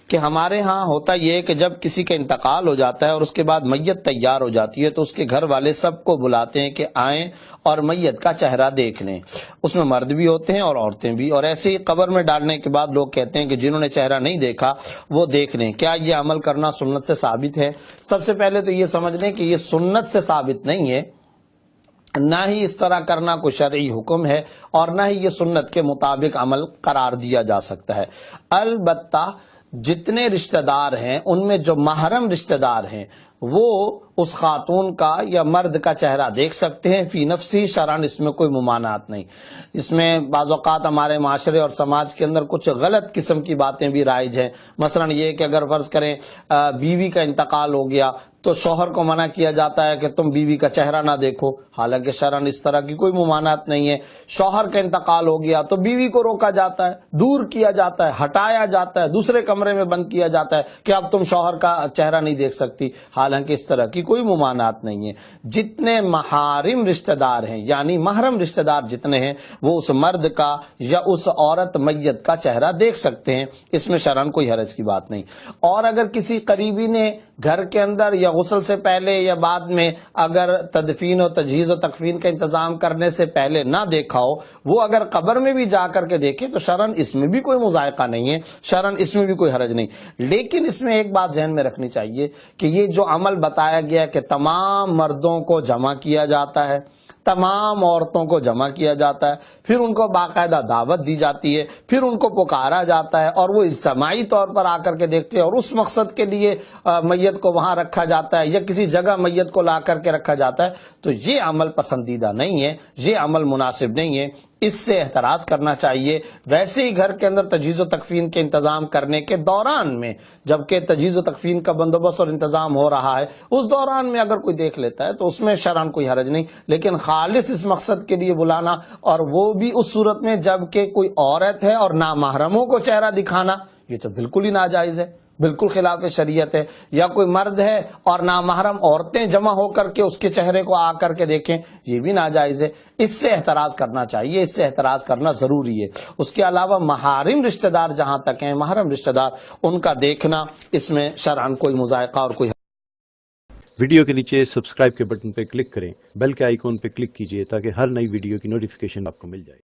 کہ ہمارے ہاں ہوتا یہ ہے کہ جب کسی کا انتقال ہو جاتا ہے اور اس کے بعد میت تیار ہو جاتی ہے تو اس کے گھر والے سب کو بلاتے ہیں کہ آئیں اور میت کا چہرہ دیکھ لیں. اس میں مرد بھی ہوتے ہیں اور عورتیں بھی, اور ایسے ہی قبر میں ڈالنے کے بعد لوگ کہتے ہیں کہ جنہوں نے چہرہ نہیں دیکھا وہ دیکھ لیں. کیا یہ عمل کرنا سنت سے ثابت ہے؟ سب سے پہلے تو یہ سمجھ لیں کہ یہ سنت سے ثابت نہیں ہے, نہ ہی اس طرح کرنا کوئی شرعی حکم ہے, اور نہ ہی یہ سنت کے مطابق عمل قرار دیا جا سکتا ہے. البتہ جتنے رشتہ دار ہیں ان میں جو محرم رشتہ دار ہیں وہ اس خاتون کا یا مرد کا چہرہ دیکھ سکتے ہیں فی نفسی شرعن, اس میں کوئی ممانعت نہیں. اس میں بعض اوقات ہمارے معاشرے اور سماج کے اندر کچھ غلط قسم کی باتیں بھی رائج ہیں. مثلا یہ کہ اگر فرض کریں بیوی کا انتقال ہو گیا تو شوہر کو منع کیا جاتا ہے کہ تم بیوی کا چہرہ نہ دیکھو, حالانکہ شرعن اس طرح کی کوئی ممانعت نہیں ہے. شوہر کا انتقال ہو گیا تو بیوی کو روکا جاتا ہے, دور کیا جاتا ہے, ہٹایا جاتا ہے, دوسرے کمرے میں بند کیا جاتا ہے کہ اب تم شوہر کا چہرہ نہیں دیکھ سکتی, حالانکہ اس طرح کی کوئی ممانعت نہیں ہے. جتنے محارم رشتہ دار ہیں یعنی محرم رشتہ دار جتنے ہیں وہ اس مرد کا یا اس عورت میت کا چہرہ دیکھ سکتے ہیں, اس میں شرعن کوئی حرج کی بات نہیں. اور اگر کسی قریبی نے گھر کے اندر یا غسل سے پہلے یا بعد میں اگر تدفین و تجہیز و تکفین کا انتظام کرنے سے پہلے نہ دیکھا ہو, وہ اگر قبر میں بھی جا کر کے دیکھے تو شرعن اس میں بھی کوئی مذائقہ نہیں ہے, شرعن اس میں بھی کوئی حرج نہیں. لیکن اس میں ایک بات ذہن میں رکھنی چاہیے کہ یہ جو عمل بتایا گیا کہ تمام مردوں کو جمع کیا جاتا ہے, تمام عورتوں کو جمع کیا جاتا ہے, پھر ان کو باقاعدہ دعوت دی جاتی ہے, پھر ان کو پکارا جاتا ہے اور وہ اجتماعی طور پر آ کر کے دیکھتے ہیں, اور اس مقصد کے لیے میت کو وہاں رکھا جاتا ہے یا کسی جگہ میت کو لا کر کے رکھا جاتا ہے, تو یہ عمل پسندیدہ نہیں ہے, یہ عمل مناسب نہیں ہے, اس سے احتراز کرنا چاہیے. ویسے ہی گھر کے اندر تجہیز و تکفین کے انتظام کرنے کے دوران میں, جبکہ تجہیز و تکفین کا بندوبست اور انتظام ہو رہا ہے, اس دوران میں اگر کوئی دیکھ لیتا ہے تو اس میں شرعن کوئی حرج نہیں. لیکن خالص اس مقصد کے لیے بلانا, اور وہ بھی اس صورت میں جب کہ کوئی عورت ہے اور نامحرموں کو چہرہ دکھانا, یہ تو بالکل ہی ناجائز ہے, بالکل خلاف شریعت ہے. یا کوئی مرد ہے اور نامحرم عورتیں جمع ہو کر کے اس کے چہرے کو آ کر کے دیکھیں, یہ بھی ناجائز ہے. اس سے احتراز کرنا چاہیے, اس سے احتراز کرنا ضروری ہے. اس کے علاوہ محارم رشتہ دار جہاں تک ہیں, محرم رشتہ دار, ان کا دیکھنا اس میں شرعن کوئی مذائقہ اور کوئی. ویڈیو کے نیچے سبسکرائب کے بٹن پہ کلک کریں, بیل کے آئیکن پہ کلک کیجئے تاکہ ہر نئی ویڈیو کی نوٹیفیکیشن آپ کو مل جائے.